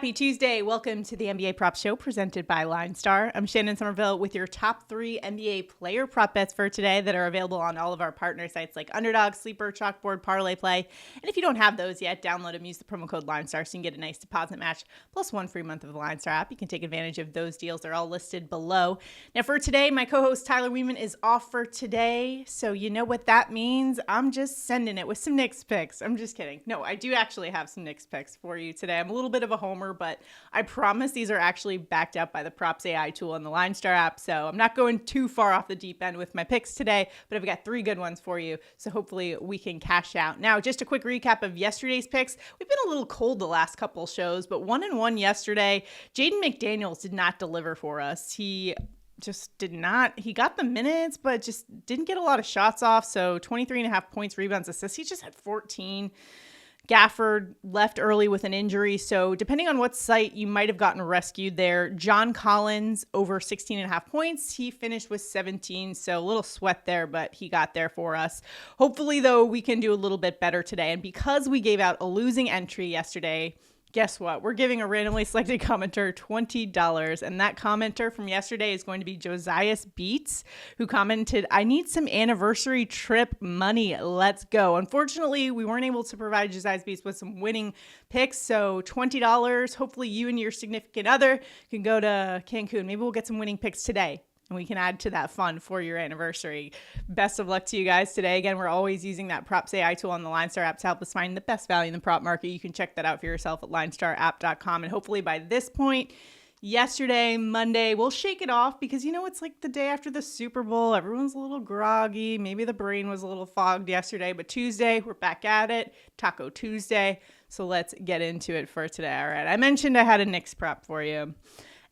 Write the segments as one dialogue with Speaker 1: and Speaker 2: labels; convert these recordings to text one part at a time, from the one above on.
Speaker 1: Happy Tuesday. Welcome to the NBA Prop Show presented by LineStar. I'm Shannon Sommerville with your top 3 NBA player prop bets for today that are available on all of our partner sites like Underdog, Sleeper, Chalkboard, Parlay Play. And if you don't have those yet, download them, use the promo code LineStar so you can get a nice deposit match plus 1 free month of the LineStar app. You can take advantage of those deals. They're all listed below. Now for today, my co-host Tyler Wiemann is off for today. So you know what that means. I'm just sending it with some Knicks picks. I'm just kidding. No, I do actually have some Knicks picks for you today. I'm a little bit of a homer, but I promise these are actually backed up by the Props AI tool in the LineStar app. So I'm not going too far off the deep end with my picks today, but I've got 3 good ones for you. So hopefully we can cash out. Now, just a quick recap of yesterday's picks. We've been a little cold the last couple shows, but 1-1 yesterday. Jaden McDaniels did not deliver for us. He just did not. He got the minutes, but just didn't get a lot of shots off. So 23.5 points, rebounds, assists. He just had 14. Gafford left early with an injury, so depending on what site, you might have gotten rescued there. John Collins over 16.5 points. He finished with 17, so a little sweat there, but he got there for us. Hopefully, though, we can do a little bit better today. And because we gave out a losing entry yesterday, guess what? We're giving a randomly selected commenter $20. And that commenter from yesterday is going to be Josias Beats, who commented, "I need some anniversary trip money. Let's go." Unfortunately, we weren't able to provide Josias Beats with some winning picks. So $20. Hopefully you and your significant other can go to Cancun. Maybe we'll get some winning picks today, and we can add to that fun for your anniversary. Best of luck to you guys today. Again, we're always using that Props AI tool on the LineStar app to help us find the best value in the prop market. You can check that out for yourself at linestarapp.com. And hopefully by this point, yesterday, Monday, we'll shake it off because, you know, it's like the day after the Super Bowl. Everyone's a little groggy. Maybe the brain was a little fogged yesterday. But Tuesday, we're back at it. Taco Tuesday. So let's get into it for today. All right. I mentioned I had a Knicks prop for you.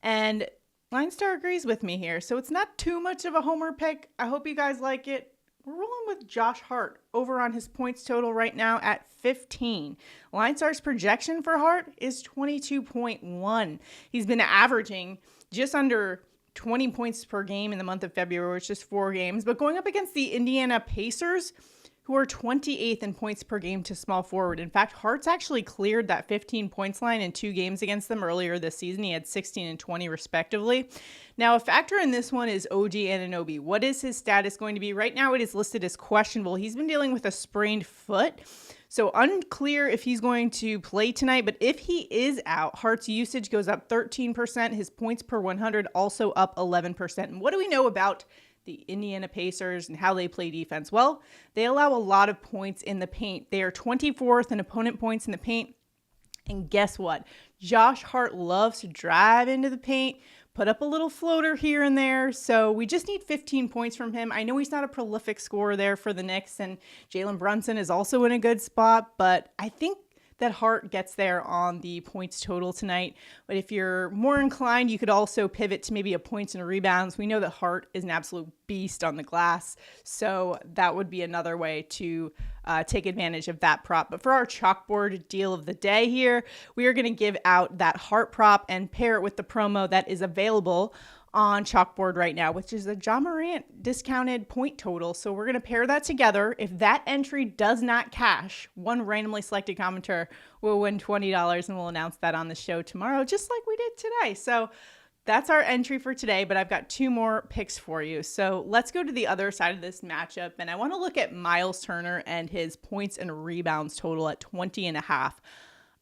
Speaker 1: And LineStar agrees with me here, so it's not too much of a homer pick. I hope you guys like it. We're rolling with Josh Hart over on his points total right now at 15. LineStar's projection for Hart is 22.1. He's been averaging just under 20 points per game in the month of February, which is 4 games, but going up against the Indiana Pacers, who are 28th in points per game to small forward. In fact, Hart's actually cleared that 15 points line in 2 games against them earlier this season. He had 16 and 20 respectively. Now, a factor in this one is OG Anunoby. What is his status going to be? Right now, it is listed as questionable. He's been dealing with a sprained foot, so unclear if he's going to play tonight. But if he is out, Hart's usage goes up 13%. His points per 100 also up 11%. And what do we know about the Indiana Pacers and how they play defense? Well, they allow a lot of points in the paint. They are 24th in opponent points in the paint. And guess what? Josh Hart loves to drive into the paint, put up a little floater here and there. So we just need 15 points from him. I know he's not a prolific scorer there for the Knicks, and Jalen Brunson is also in a good spot, but I think that Hart gets there on the points total tonight. But if you're more inclined, you could also pivot to maybe a points and rebounds. We know that Hart is an absolute beast on the glass, so that would be another way to take advantage of that prop. But for our chalkboard deal of the day here, we are going to give out that Hart prop and pair it with the promo that is available on Chalkboard right now, which is a Ja Morant discounted point total. So we're going to pair that together. If that entry does not cash, one randomly selected commenter will win $20, and we'll announce that on the show tomorrow, just like we did today. So that's our entry for today, but I've got 2 more picks for you. So let's go to the other side of this matchup, and I want to look at Myles Turner and his points and rebounds total at 20.5.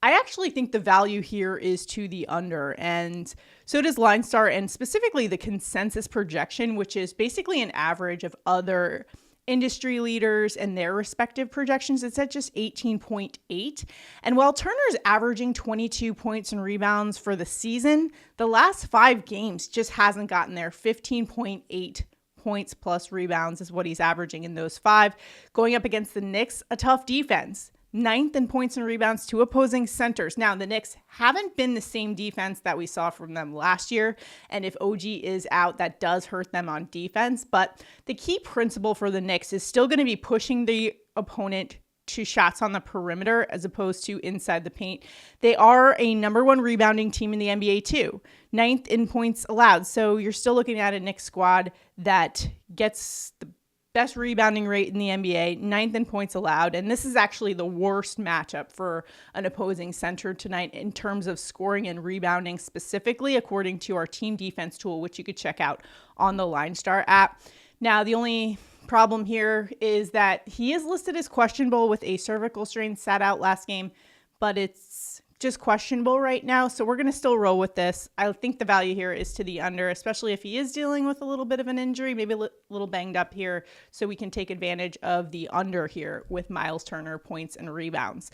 Speaker 1: I actually think the value here is to the under, and so does LineStar, and specifically the consensus projection, which is basically an average of other industry leaders and their respective projections. It's at just 18.8. And while Turner's averaging 22 points and rebounds for the season, the last 5 games just hasn't gotten there. 15.8 points plus rebounds is what he's averaging in those 5. Going up against the Knicks, a tough defense. 9th in points and rebounds to opposing centers. Now, the Knicks haven't been the same defense that we saw from them last year, and if OG is out, that does hurt them on defense. But the key principle for the Knicks is still going to be pushing the opponent to shots on the perimeter as opposed to inside the paint. They are a number 1 rebounding team in the NBA too. 9th in points allowed. So you're still looking at a Knicks squad that gets the best rebounding rate in the NBA, 9th in points allowed. And this is actually the worst matchup for an opposing center tonight in terms of scoring and rebounding specifically, according to our team defense tool, which you could check out on the LineStar app. Now, the only problem here is that he is listed as questionable with a cervical strain, sat out last game, but it's just questionable right now. So we're going to still roll with this. I think the value here is to the under, especially if he is dealing with a little bit of an injury, maybe a little banged up here. So we can take advantage of the under here with Myles Turner points and rebounds.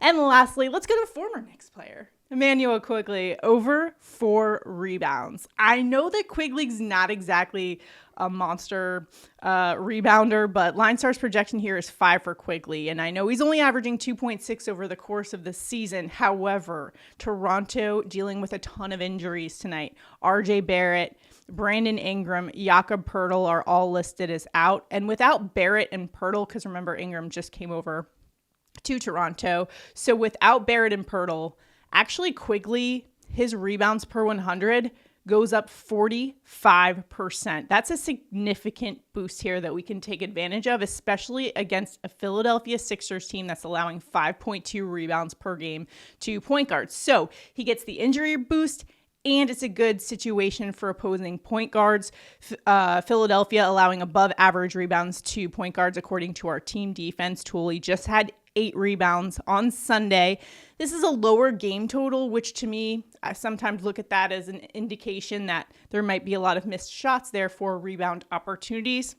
Speaker 1: And lastly, let's go to a former Knicks player, Immanuel Quickley, over 4 rebounds. I know that Quickley's not exactly a monster rebounder, but LineStar's projection here is 5 for Quickley, and I know he's only averaging 2.6 over the course of the season. However, Toronto dealing with a ton of injuries tonight. RJ Barrett, Brandon Ingram, Jakob Poeltl are all listed as out, and without Barrett and Poeltl, because remember Ingram just came over to Toronto, so without Barrett and Poeltl, actually Quickley, his rebounds per 100 goes up 45%. That's a significant boost here that we can take advantage of, especially against a Philadelphia Sixers team that's allowing 5.2 rebounds per game to point guards. So he gets the injury boost, and it's a good situation for opposing point guards. Philadelphia allowing above average rebounds to point guards according to our team defense tool. He just had 8 rebounds on Sunday. This is a lower game total, which to me, I sometimes look at that as an indication that there might be a lot of missed shots there for rebound opportunities.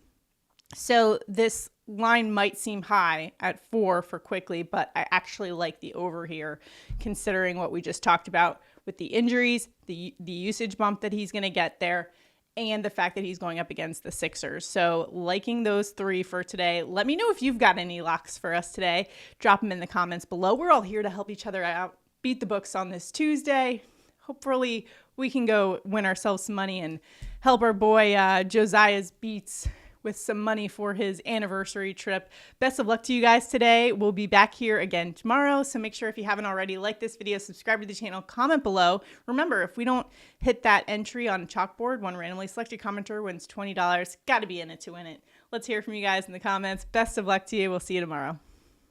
Speaker 1: So this line might seem high at 4 for Quickley, but I actually like the over here, considering what we just talked about with the injuries, the usage bump that he's going to get there, and the fact that he's going up against the Sixers. So liking those 3 for today. Let me know if you've got any locks for us today. Drop them in the comments below. We're all here to help each other out. Beat the books on this Tuesday. Hopefully we can go win ourselves some money and help our boy Josiah's Beats with some money for his anniversary trip. Best of luck to you guys today. We'll be back here again tomorrow. So make sure if you haven't already, like this video, subscribe to the channel, comment below. Remember, if we don't hit that entry on Chalkboard, one randomly selected commenter wins $20. Got to be in it to win it. Let's hear from you guys in the comments. Best of luck to you. We'll see you tomorrow.